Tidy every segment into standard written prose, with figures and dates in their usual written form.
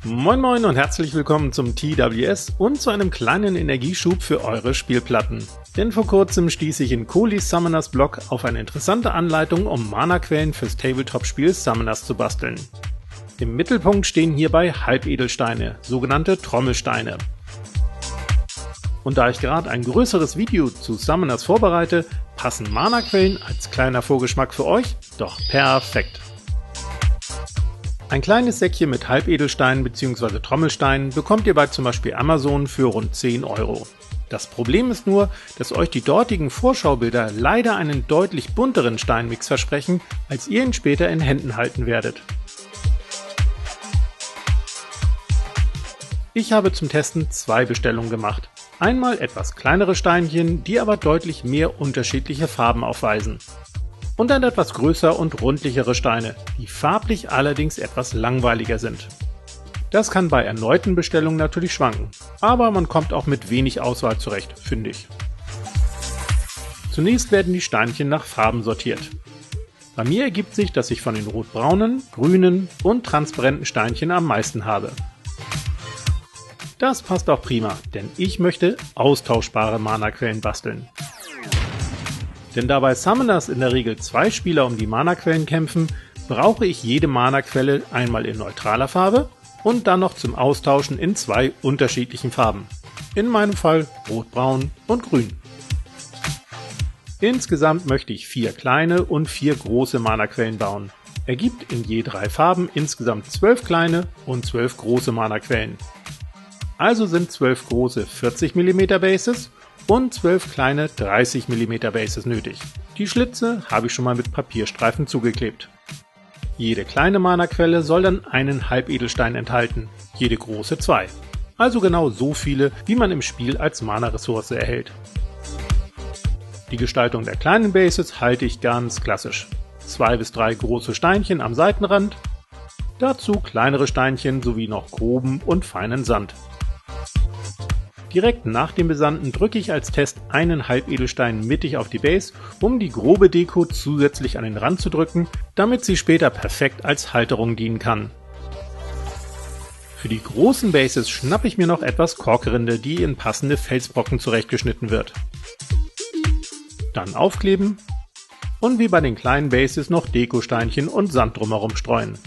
Moin Moin und herzlich willkommen zum TWS und zu einem kleinen Energieschub für eure Spielplatten. Denn vor kurzem stieß ich in Coolys Summoners Blog auf eine interessante Anleitung, um Mana-Quellen fürs Tabletop-Spiel Summoners zu basteln. Im Mittelpunkt stehen hierbei Halbedelsteine, sogenannte Trommelsteine. Und da ich gerade ein größeres Video zu Summoners vorbereite, passen Mana-Quellen als kleiner Vorgeschmack für euch doch perfekt. Ein kleines Säckchen mit Halbedelsteinen bzw. Trommelsteinen bekommt ihr bei zum Beispiel Amazon für rund 10 Euro. Das Problem ist nur, dass euch die dortigen Vorschaubilder leider einen deutlich bunteren Steinmix versprechen, als ihr ihn später in Händen halten werdet. Ich habe zum Testen 2 Bestellungen gemacht. Einmal etwas kleinere Steinchen, die aber deutlich mehr unterschiedliche Farben aufweisen. Und dann etwas größer und rundlichere Steine, die farblich allerdings etwas langweiliger sind. Das kann bei erneuten Bestellungen natürlich schwanken, aber man kommt auch mit wenig Auswahl zurecht, finde ich. Zunächst werden die Steinchen nach Farben sortiert. Bei mir ergibt sich, dass ich von den rotbraunen, grünen und transparenten Steinchen am meisten habe. Das passt auch prima, denn ich möchte austauschbare Mana-Quellen basteln. Denn da bei Summoners in der Regel 2 Spieler um die Mana-Quellen kämpfen, brauche ich jede Mana-Quelle einmal in neutraler Farbe und dann noch zum Austauschen in 2 unterschiedlichen Farben. In meinem Fall rot-braun und grün. Insgesamt möchte ich 4 kleine und 4 große Mana-Quellen bauen. Ergibt in je 3 Farben insgesamt 12 kleine und 12 große Mana-Quellen. Also sind 12 große 40 mm Bases und 12 kleine 30 mm Bases nötig. Die Schlitze habe ich schon mal mit Papierstreifen zugeklebt. Jede kleine Mana-Quelle soll dann einen Halbedelstein enthalten, jede große 2. Also genau so viele, wie man im Spiel als Mana-Ressource erhält. Die Gestaltung der kleinen Bases halte ich ganz klassisch. 2 bis 3 große Steinchen am Seitenrand, dazu kleinere Steinchen sowie noch groben und feinen Sand. Direkt nach dem Besanden drücke ich als Test einen Halbedelstein mittig auf die Base, um die grobe Deko zusätzlich an den Rand zu drücken, damit sie später perfekt als Halterung dienen kann. Für die großen Bases schnappe ich mir noch etwas Korkrinde, die in passende Felsbrocken zurechtgeschnitten wird. Dann aufkleben und wie bei den kleinen Bases noch Dekosteinchen und Sand drumherum streuen.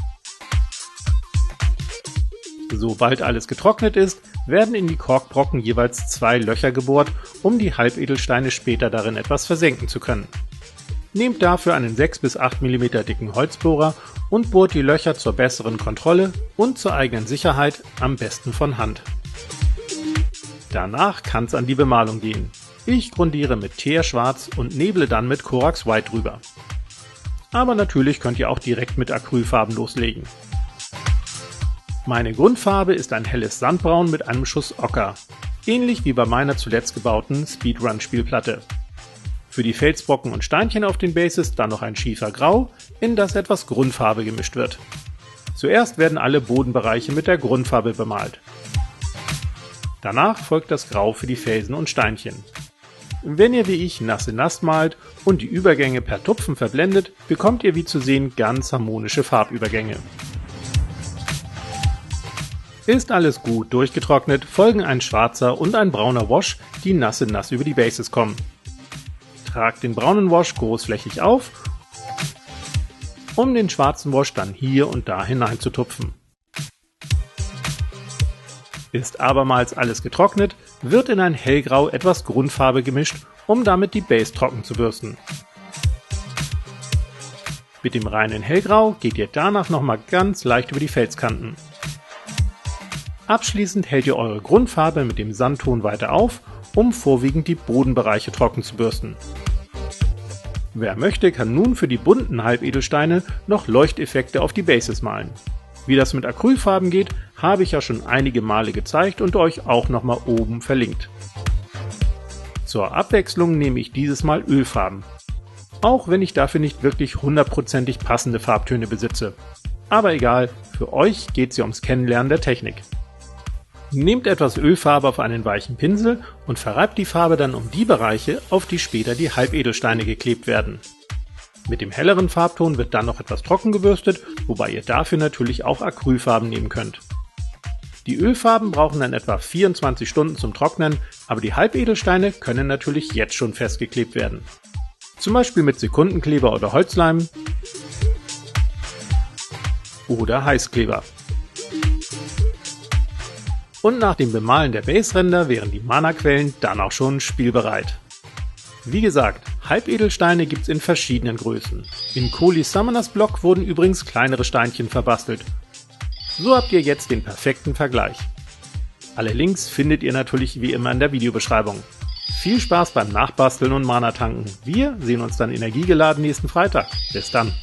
Sobald alles getrocknet ist, werden in die Korkbrocken jeweils 2 Löcher gebohrt, um die Halbedelsteine später darin etwas versenken zu können. Nehmt dafür einen 6 bis 8 mm dicken Holzbohrer und bohrt die Löcher zur besseren Kontrolle und zur eigenen Sicherheit am besten von Hand. Danach kann es an die Bemalung gehen. Ich grundiere mit Teerschwarz und neble dann mit Corax White drüber. Aber natürlich könnt ihr auch direkt mit Acrylfarben loslegen. Meine Grundfarbe ist ein helles Sandbraun mit einem Schuss Ocker, ähnlich wie bei meiner zuletzt gebauten Speedrun-Spielplatte. Für die Felsbrocken und Steinchen auf den Bases dann noch ein Schiefergrau, in das etwas Grundfarbe gemischt wird. Zuerst werden alle Bodenbereiche mit der Grundfarbe bemalt. Danach folgt das Grau für die Felsen und Steinchen. Wenn ihr wie ich nass in nass malt und die Übergänge per Tupfen verblendet, bekommt ihr wie zu sehen ganz harmonische Farbübergänge. Ist alles gut durchgetrocknet, folgen ein schwarzer und ein brauner Wash, die nass in nass über die Bases kommen. Tragt den braunen Wash großflächig auf, um den schwarzen Wash dann hier und da hineinzutupfen. Ist abermals alles getrocknet, wird in ein hellgrau etwas Grundfarbe gemischt, um damit die Base trocken zu bürsten. Mit dem reinen hellgrau geht ihr danach nochmal ganz leicht über die Felskanten. Abschließend hält ihr eure Grundfarbe mit dem Sandton weiter auf, um vorwiegend die Bodenbereiche trocken zu bürsten. Wer möchte, kann nun für die bunten Halbedelsteine noch Leuchteffekte auf die Bases malen. Wie das mit Acrylfarben geht, habe ich ja schon einige Male gezeigt und euch auch nochmal oben verlinkt. Zur Abwechslung nehme ich dieses Mal Ölfarben. Auch wenn ich dafür nicht wirklich hundertprozentig passende Farbtöne besitze. Aber egal, für euch geht es ja ums Kennenlernen der Technik. Nehmt etwas Ölfarbe auf einen weichen Pinsel und verreibt die Farbe dann um die Bereiche, auf die später die Halbedelsteine geklebt werden. Mit dem helleren Farbton wird dann noch etwas trocken gebürstet, wobei ihr dafür natürlich auch Acrylfarben nehmen könnt. Die Ölfarben brauchen dann etwa 24 Stunden zum Trocknen, aber die Halbedelsteine können natürlich jetzt schon festgeklebt werden. Zum Beispiel mit Sekundenkleber oder Holzleim oder Heißkleber. Und nach dem Bemalen der Baseränder wären die Mana-Quellen dann auch schon spielbereit. Wie gesagt, Halbedelsteine gibt's in verschiedenen Größen. In Coolys Summoners Block wurden übrigens kleinere Steinchen verbastelt. So habt ihr jetzt den perfekten Vergleich. Alle Links findet ihr natürlich wie immer in der Videobeschreibung. Viel Spaß beim Nachbasteln und Mana tanken. Wir sehen uns dann energiegeladen nächsten Freitag. Bis dann.